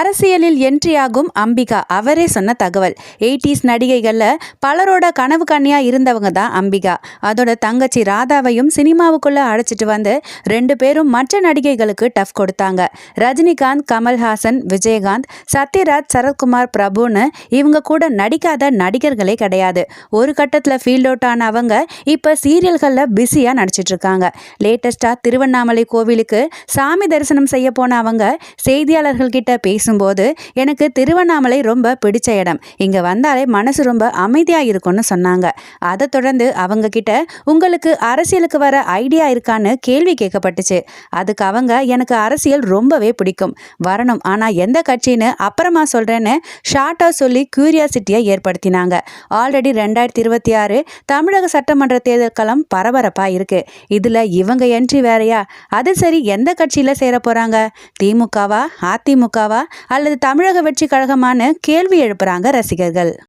அரசியலில் என்ட்ரியாகும் அம்பிகா அவரே சொன்ன தகவல். 80s நடிகைகளில் பலரோட கனவு கன்னியா இருந்தவங்க தான் அம்பிகா. அதோட தங்கச்சி ராதாவையும் சினிமாவுக்குள்ள அழைச்சிட்டு வந்து 2 பேரும் மற்ற நடிகைகளுக்கு டஃப் கொடுத்தாங்க. ரஜினிகாந்த், கமல்ஹாசன், விஜயகாந்த், சத்யராஜ், சரத்குமார், பிரபுன்னு இவங்க கூட நடிக்காத நடிகர்களே கிடையாது. ஒரு கட்டத்தில் ஃபீல்ட் அவுட் ஆன அவங்க இப்போ சீரியல்களில் பிஸியாக நடிச்சிட்டு இருக்காங்க. லேட்டஸ்டாக திருவண்ணாமலை கோவிலுக்கு சாமி தரிசனம் செய்ய போன அவங்க செய்தியாளர்கள் கிட்ட பேசும்போது, எனக்கு திருவண்ணாமலை ரொம்ப பிடிச்ச இடம், இங்க வந்தாலே மனசு ரொம்ப அமைதியா இருக்கும்னு சொன்னாங்க. அதை தொடர்ந்து அவங்க கிட்ட உங்களுக்கு அரசியலுக்கு வர ஐடியா இருக்கான்னு கேள்வி கேட்கப்பட்டுச்சு. அதுக்கு அவங்க, எனக்கு அரசியல் ரொம்பவே பிடிக்கும், வரணும், ஆனா எந்த கட்சின்னு அப்புறமா சொல்றேன்னு ஷார்ட்டா சொல்லி கியூரியாசிட்டியை ஏற்படுத்தினாங்க. ஆல்ரெடி 2026 தமிழக சட்டமன்ற தேர்தல் களம் பரபரப்பா இருக்கு. இதுல இவங்க என்ட்ரி வேறையா? அது சரி, எந்த கட்சியில சேர போறாங்க? திமுகவா, அதிமுகவா அல்லது தமிழக வெற்றி கழகமான கேள்வி எழுப்புறாங்க ரசிகர்கள்.